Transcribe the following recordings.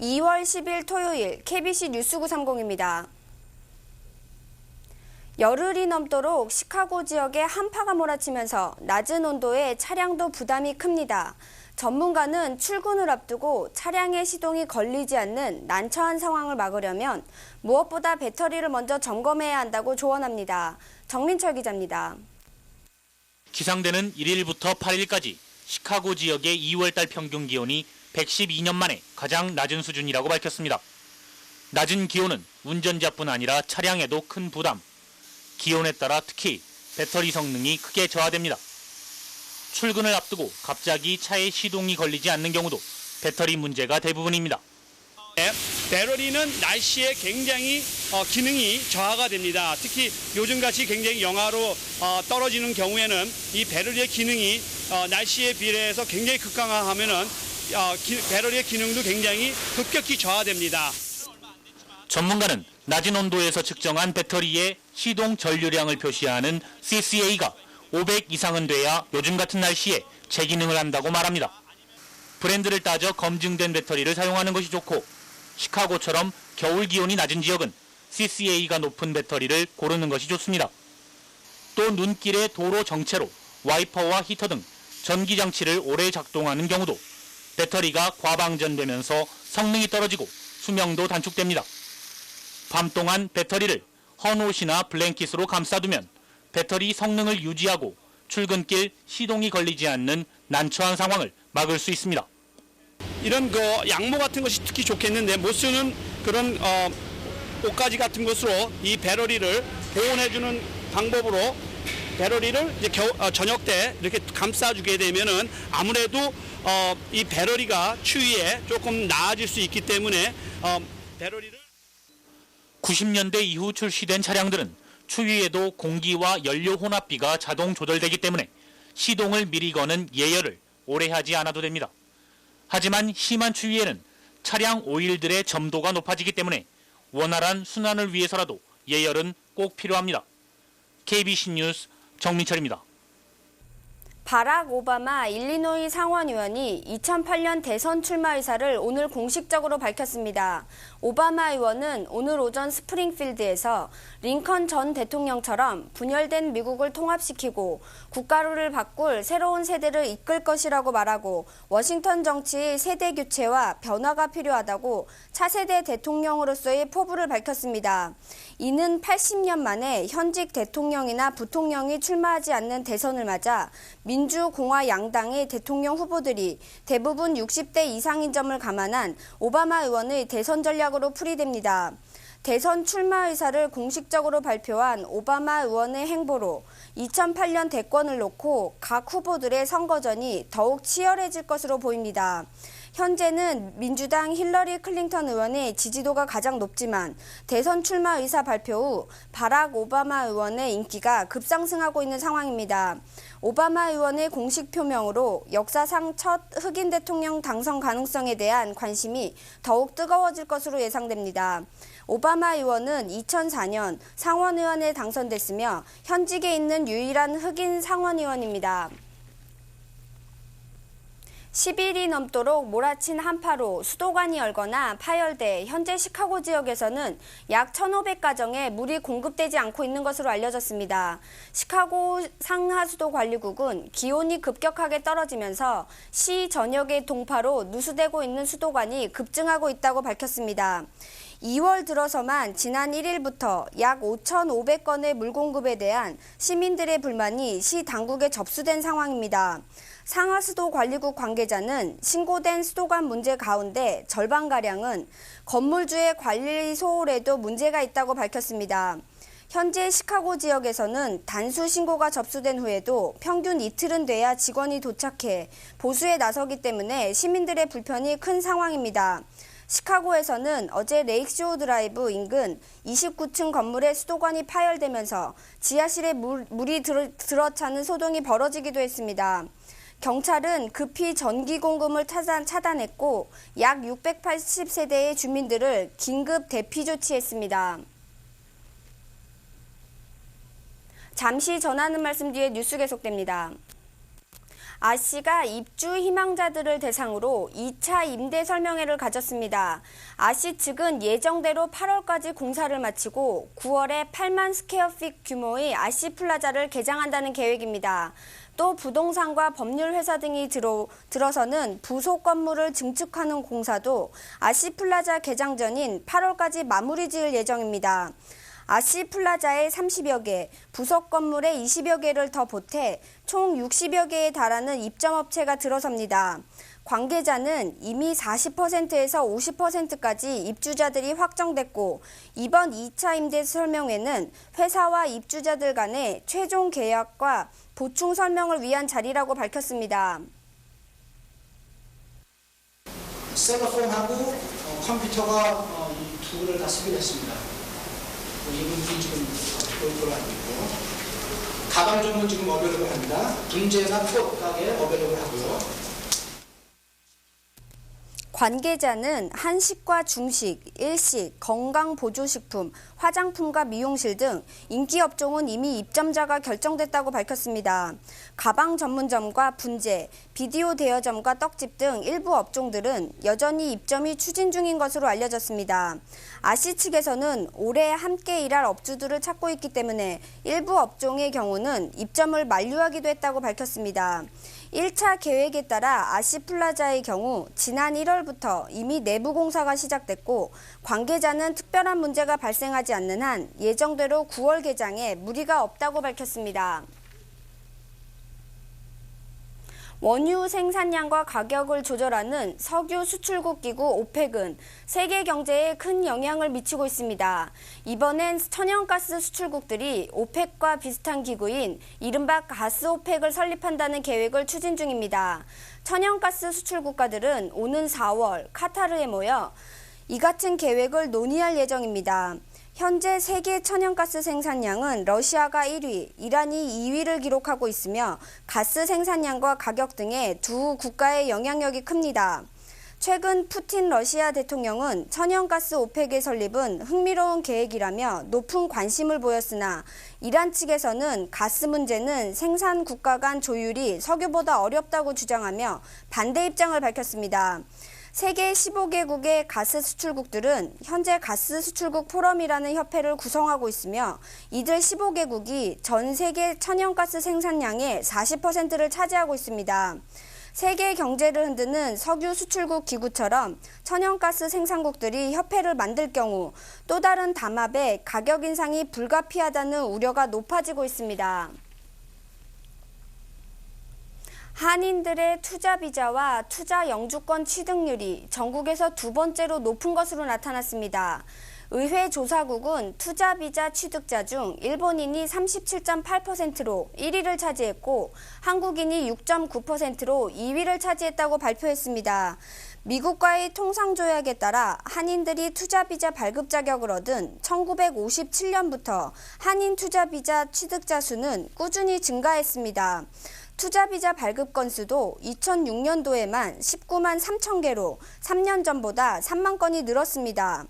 2월 10일 토요일 KBC 뉴스 930입니다. 열흘이 넘도록 시카고 지역에 한파가 몰아치면서 낮은 온도에 차량도 부담이 큽니다. 전문가는 출근을 앞두고 차량의 시동이 걸리지 않는 난처한 상황을 막으려면 무엇보다 배터리를 먼저 점검해야 한다고 조언합니다. 정민철 기자입니다. 기상대는 1일부터 8일까지 시카고 지역의 2월달 평균 기온이 112년 만에 가장 낮은 수준이라고 밝혔습니다. 낮은 기온은 운전자뿐 아니라 차량에도 큰 부담, 기온에 따라 특히 배터리 성능이 크게 저하됩니다. 출근을 앞두고 갑자기 차에 시동이 걸리지 않는 경우도 배터리 문제가 대부분입니다. 배터리는 날씨에 굉장히 기능이 저하가 됩니다. 특히 요즘같이 굉장히 영하로 떨어지는 경우에는 이 배터리의 기능이 날씨에 비례해서 굉장히 극강화하면은 배터리의 기능도 굉장히 급격히 저하됩니다. 전문가는 낮은 온도에서 측정한 배터리의 시동 전류량을 표시하는 CCA가 500 이상은 돼야 요즘 같은 날씨에 제기능을 한다고 말합니다. 브랜드를 따져 검증된 배터리를 사용하는 것이 좋고 시카고처럼 겨울 기온이 낮은 지역은 CCA가 높은 배터리를 고르는 것이 좋습니다. 또 눈길의 도로 정체로 와이퍼와 히터 등 전기 장치를 오래 작동하는 경우도 배터리가 과방전되면서 성능이 떨어지고 수명도 단축됩니다. 밤 동안 배터리를 헌옷이나 블랭킷으로 감싸두면 배터리 성능을 유지하고 출근길 시동이 걸리지 않는 난처한 상황을 막을 수 있습니다. 이런 양모 같은 것이 특히 좋겠는데 못 쓰는 그런 옷가지 같은 것으로 이 배터리를 보온해주는 방법으로 배터리를 이제 저녁 때 이렇게 감싸주게 되면은 아무래도 이 배터리가 추위에 조금 나아질 수 있기 때문에 배터리를 90년대 이후 출시된 차량들은 추위에도 공기와 연료 혼합비가 자동 조절되기 때문에 시동을 미리 거는 예열을 오래 하지 않아도 됩니다. 하지만 심한 추위에는 차량 오일들의 점도가 높아지기 때문에 원활한 순환을 위해서라도 예열은 꼭 필요합니다. KBC 뉴스 정민철입니다. 바락 오바마 일리노이 상원의원이 2008년 대선 출마 의사를 오늘 공식적으로 밝혔습니다. 오바마 의원은 오늘 오전 스프링필드에서 링컨 전 대통령처럼 분열된 미국을 통합시키고 국가를 바꿀 새로운 세대를 이끌 것이라고 말하고 워싱턴 정치의 세대 교체와 변화가 필요하다고 차세대 대통령으로서의 포부를 밝혔습니다. 이는 80년 만에 현직 대통령이나 부통령이 출마하지 않는 대선을 맞아 민주공화 양당의 대통령 후보들이 대부분 60대 이상인 점을 감안한 오바마 의원의 대선 전략으로 풀이됩니다. 대선 출마 의사를 공식적으로 발표한 오바마 의원의 행보로 2008년 대권을 놓고 각 후보들의 선거전이 더욱 치열해질 것으로 보입니다. 현재는 민주당 힐러리 클린턴 의원의 지지도가 가장 높지만 대선 출마 의사 발표 후 바락 오바마 의원의 인기가 급상승하고 있는 상황입니다. 오바마 의원의 공식 표명으로 역사상 첫 흑인 대통령 당선 가능성에 대한 관심이 더욱 뜨거워질 것으로 예상됩니다. 오바마 의원은 2004년 상원의원에 당선됐으며 현직에 있는 유일한 흑인 상원의원입니다. 10일이 넘도록 몰아친 한파로 수도관이 얼거나 파열돼 현재 시카고 지역에서는 약 1,500가정에 물이 공급되지 않고 있는 것으로 알려졌습니다. 시카고 상하수도관리국은 기온이 급격하게 떨어지면서 시 전역의 동파로 누수되고 있는 수도관이 급증하고 있다고 밝혔습니다. 2월 들어서만 지난 1일부터 약 5,500건의 물 공급에 대한 시민들의 불만이 시 당국에 접수된 상황입니다. 상하수도관리국 관계자는 신고된 수도관 문제 가운데 절반가량은 건물주의 관리 소홀에도 문제가 있다고 밝혔습니다. 현재 시카고 지역에서는 단수 신고가 접수된 후에도 평균 이틀은 돼야 직원이 도착해 보수에 나서기 때문에 시민들의 불편이 큰 상황입니다. 시카고에서는 어제 레이크쇼 드라이브 인근 29층 건물의 수도관이 파열되면서 지하실에 물이 들어차는 소동이 벌어지기도 했습니다. 경찰은 급히 전기 공급을 차단했고 약 680세대의 주민들을 긴급 대피 조치했습니다. 잠시 전하는 말씀 뒤에 뉴스 계속됩니다. 아씨가 입주 희망자들을 대상으로 2차 임대 설명회를 가졌습니다. 아씨 측은 예정대로 8월까지 공사를 마치고 9월에 8만 스퀘어핏 규모의 아씨 플라자를 개장한다는 계획입니다. 또 부동산과 법률 회사 등이 들어서는 부속 건물을 증축하는 공사도 아씨 플라자 개장 전인 8월까지 마무리 지을 예정입니다. 아씨 플라자에 30여 개, 부속 건물에 20여 개를 더 보태 총 60여 개에 달하는 입점업체가 들어섭니다. 관계자는 이미 40%에서 50%까지 입주자들이 확정됐고 이번 2차 임대 설명회는 회사와 입주자들 간의 최종 계약과 보충 설명을 위한 자리라고 밝혔습니다. 셀러폰하고 컴퓨터가 이 두 개를 다 쓰게 됐습니다. 이분들이 지금 돌아가고 있고, 가방 종은 지금 어벨러블 합니다. 분재나 푸업 가게 어벨러블 하고요. 관계자는 한식과 중식, 일식, 건강보조식품, 화장품과 미용실 등 인기 업종은 이미 입점자가 결정됐다고 밝혔습니다. 가방 전문점과 분재, 비디오 대여점과 떡집 등 일부 업종들은 여전히 입점이 추진 중인 것으로 알려졌습니다. 아씨 측에서는 올해 함께 일할 업주들을 찾고 있기 때문에 일부 업종의 경우는 입점을 만료하기도 했다고 밝혔습니다. 1차 계획에 따라 아씨 플라자의 경우 지난 1월부터 이미 내부 공사가 시작됐고 관계자는 특별한 문제가 발생하지 않는 한 예정대로 9월 개장에 무리가 없다고 밝혔습니다. 원유 생산량과 가격을 조절하는 석유 수출국 기구 오펙은 세계 경제에 큰 영향을 미치고 있습니다. 이번엔 천연가스 수출국들이 오펙과 비슷한 기구인 이른바 가스오펙을 설립한다는 계획을 추진 중입니다. 천연가스 수출 국가들은 오는 4월 카타르에 모여 이 같은 계획을 논의할 예정입니다. 현재 세계 천연가스 생산량은 러시아가 1위, 이란이 2위를 기록하고 있으며 가스 생산량과 가격 등의 두 국가의 영향력이 큽니다. 최근 푸틴 러시아 대통령은 천연가스 오펙의 설립은 흥미로운 계획이라며 높은 관심을 보였으나 이란 측에서는 가스 문제는 생산 국가 간 조율이 석유보다 어렵다고 주장하며 반대 입장을 밝혔습니다. 세계 15개국의 가스 수출국들은 현재 가스 수출국 포럼이라는 협회를 구성하고 있으며 이들 15개국이 전 세계 천연가스 생산량의 40%를 차지하고 있습니다. 세계 경제를 흔드는 석유 수출국 기구처럼 천연가스 생산국들이 협회를 만들 경우 또 다른 담합의 가격 인상이 불가피하다는 우려가 높아지고 있습니다. 한인들의 투자 비자와 투자 영주권 취득률이 전국에서 두 번째로 높은 것으로 나타났습니다. 의회 조사국은 투자 비자 취득자 중 일본인이 37.8%로 1위를 차지했고 한국인이 6.9%로 2위를 차지했다고 발표했습니다. 미국과의 통상조약에 따라 한인들이 투자 비자 발급 자격을 얻은 1957년부터 한인 투자 비자 취득자 수는 꾸준히 증가했습니다. 투자비자 발급 건수도 2006년도에만 19만 3천 개로 3년 전보다 3만 건이 늘었습니다.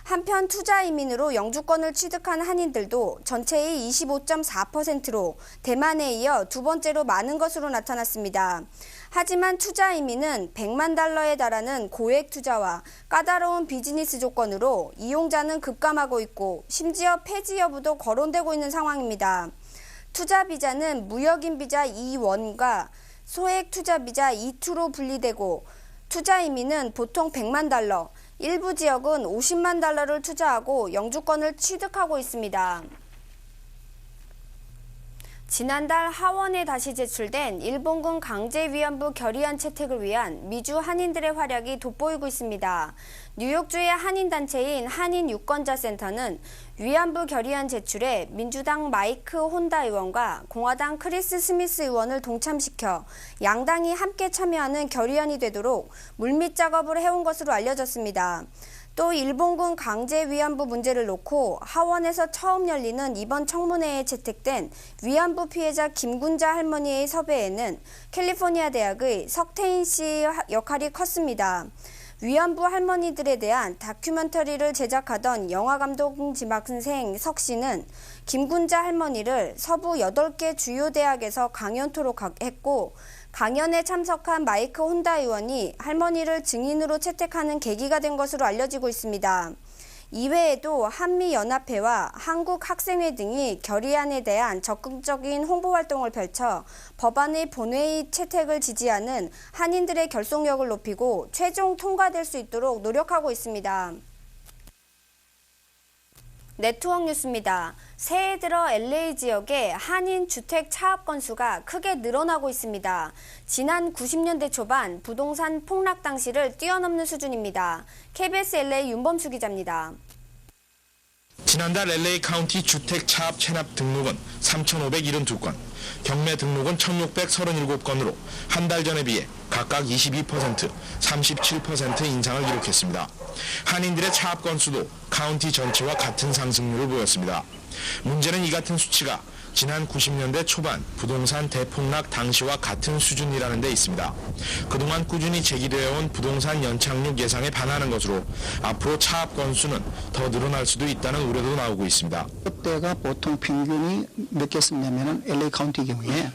한편 투자 이민으로 영주권을 취득한 한인들도 전체의 25.4%로 대만에 이어 두 번째로 많은 것으로 나타났습니다. 하지만 투자 이민은 100만 달러에 달하는 고액 투자와 까다로운 비즈니스 조건으로 이용자는 급감하고 있고 심지어 폐지 여부도 거론되고 있는 상황입니다. 투자 비자는 무역인 비자 2원과 소액 투자 비자 2투로 분리되고 투자 이민은 보통 100만 달러, 일부 지역은 50만 달러를 투자하고 영주권을 취득하고 있습니다. 지난달 하원에 다시 제출된 일본군 강제위안부 결의안 채택을 위한 미주 한인들의 활약이 돋보이고 있습니다. 뉴욕주의 한인단체인 한인유권자센터는 위안부 결의안 제출에 민주당 마이크 혼다 의원과 공화당 크리스 스미스 의원을 동참시켜 양당이 함께 참여하는 결의안이 되도록 물밑 작업을 해온 것으로 알려졌습니다. 또 일본군 강제 위안부 문제를 놓고 하원에서 처음 열리는 이번 청문회에 채택된 위안부 피해자 김군자 할머니의 섭외에는 캘리포니아 대학의 석태인 씨 역할이 컸습니다. 위안부 할머니들에 대한 다큐멘터리를 제작하던 영화감독 지망생 석 씨는 김군자 할머니를 서부 8개 주요 대학에서 강연토록 했고 강연에 참석한 마이크 혼다 의원이 할머니를 증인으로 채택하는 계기가 된 것으로 알려지고 있습니다. 이외에도 한미연합회와 한국학생회 등이 결의안에 대한 적극적인 홍보 활동을 펼쳐 법안의 본회의 채택을 지지하는 한인들의 결속력을 높이고 최종 통과될 수 있도록 노력하고 있습니다. 네트워크 뉴스입니다. 새해 들어 LA 지역의 한인 주택 차압 건수가 크게 늘어나고 있습니다. 지난 90년대 초반 부동산 폭락 당시를 뛰어넘는 수준입니다. KBS LA 윤범수 기자입니다. 지난달 LA 카운티 주택 차압 체납 등록은 3,572건, 경매 등록은 1,637건으로 한 달 전에 비해 각각 22%, 37% 인상을 기록했습니다. 한인들의 차압 건수도 카운티 전체와 같은 상승률을 보였습니다. 문제는 이 같은 수치가 지난 90년대 초반 부동산 대폭락 당시와 같은 수준이라는 데 있습니다. 그동안 꾸준히 제기되어 온 부동산 연착륙 예상에 반하는 것으로 앞으로 차압 건수는 더 늘어날 수도 있다는 우려도 나오고 있습니다. 그때가 보통 평균이 몇 개 쓰냐면은 LA 카운티 경우에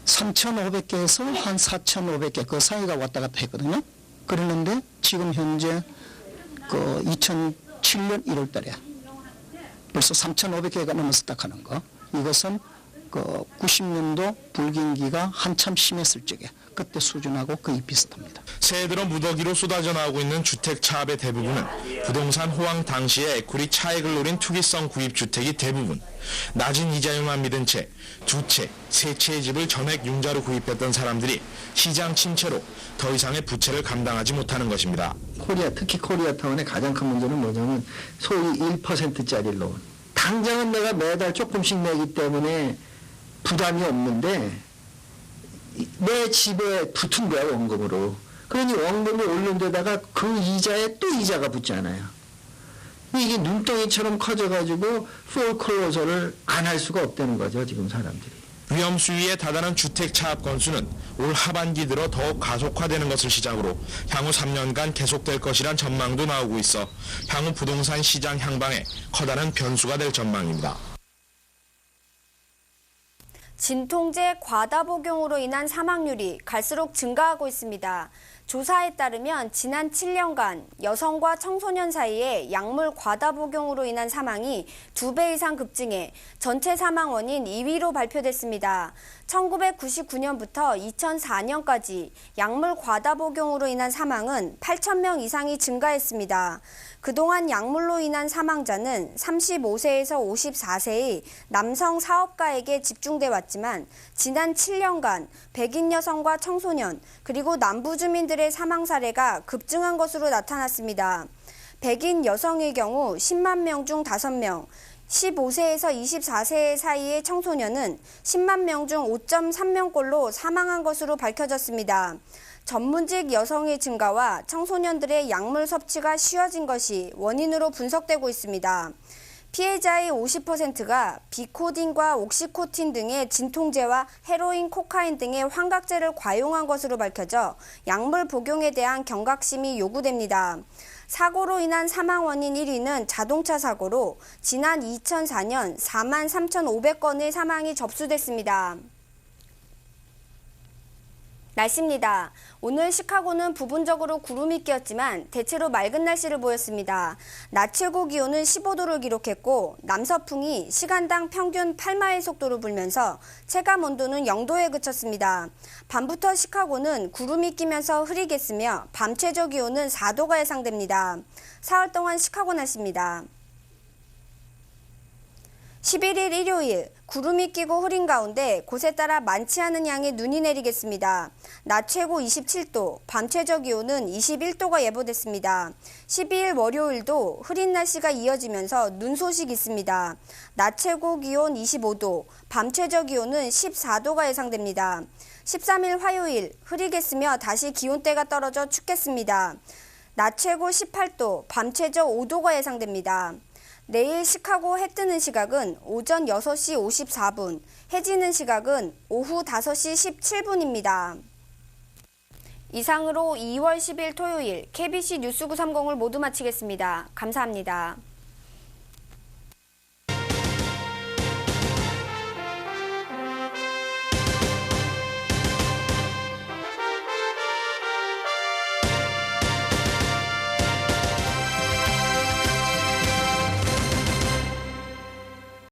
3,500개에서 한 4,500개 그 사이가 왔다 갔다 했거든요. 그랬는데 지금 현재 그 2007년 1월 달에 벌써 3,500개가 넘어섰다 하는 거. 이것은 그 90년도 불경기가 한참 심했을 적에 그때 수준하고 거의 비슷합니다. 새해 들어 무더기로 쏟아져 나오고 있는 주택 차압의 대부분은 부동산 호황 당시에 에쿠리 차익을 노린 투기성 구입 주택이 대부분, 낮은 이자율만 믿은 채 두 채, 세 채의 집을 전액 융자로 구입했던 사람들이 시장 침체로 더 이상의 부채를 감당하지 못하는 것입니다. 특히 코리아타운의 가장 큰 문제는 뭐냐면 소위 1%짜리 론. 당장은 내가 매달 조금씩 내기 때문에 부담이 없는데 내 집에 붙은 거야, 원금으로. 그러니 원금을 올린 데다가 그 이자에 또 이자가 붙잖아요. 이게 눈덩이처럼 커져가지고 포클로저를 안 할 수가 없다는 거죠, 지금 사람들이. 위험 수위에 다다른 주택 차압 건수는 올 하반기 들어 더욱 가속화되는 것을 시작으로 향후 3년간 계속될 것이란 전망도 나오고 있어 향후 부동산 시장 향방에 커다란 변수가 될 전망입니다. 진통제 과다 복용으로 인한 사망률이 갈수록 증가하고 있습니다. 조사에 따르면 지난 7년간 여성과 청소년 사이에 약물 과다 복용으로 인한 사망이 2배 이상 급증해 전체 사망 원인 2위로 발표됐습니다. 1999년부터 2004년까지 약물 과다 복용으로 인한 사망은 8,000명 이상이 증가했습니다. 그동안 약물로 인한 사망자는 35세에서 54세의 남성 사업가에게 집중돼 왔지만 지난 7년간 백인 여성과 청소년 그리고 남부 주민들의 사망 사례가 급증한 것으로 나타났습니다. 백인 여성의 경우 10만 명 중 5명, 15세에서 24세 사이의 청소년은 10만 명 중 5.3명꼴로 사망한 것으로 밝혀졌습니다. 전문직 여성의 증가와 청소년들의 약물 섭취가 쉬워진 것이 원인으로 분석되고 있습니다. 피해자의 50%가 비코딘과 옥시코틴 등의 진통제와 헤로인, 코카인 등의 환각제를 과용한 것으로 밝혀져 약물 복용에 대한 경각심이 요구됩니다. 사고로 인한 사망 원인 1위는 자동차 사고로 지난 2004년 43,500건의 사망이 접수됐습니다. 날씨입니다. 오늘 시카고는 부분적으로 구름이 끼었지만 대체로 맑은 날씨를 보였습니다. 낮 최고 기온은 15도를 기록했고 남서풍이 시간당 평균 8마일 속도로 불면서 체감 온도는 0도에 그쳤습니다. 밤부터 시카고는 구름이 끼면서 흐리겠으며 밤 최저 기온은 4도가 예상됩니다. 사흘 동안 시카고 날씨입니다. 11일 일요일 구름이 끼고 흐린 가운데 곳에 따라 많지 않은 양의 눈이 내리겠습니다. 낮 최고 27도, 밤 최저 기온은 21도가 예보됐습니다. 12일 월요일도 흐린 날씨가 이어지면서 눈 소식 있습니다. 낮 최고 기온 25도, 밤 최저 기온은 14도가 예상됩니다. 13일 화요일 흐리겠으며 다시 기온대가 떨어져 춥겠습니다. 낮 최고 18도, 밤 최저 5도가 예상됩니다. 내일 시카고 해 뜨는 시각은 오전 6시 54분, 해 지는 시각은 오후 5시 17분입니다. 이상으로 2월 10일 토요일 KBC 뉴스 930을 모두 마치겠습니다. 감사합니다.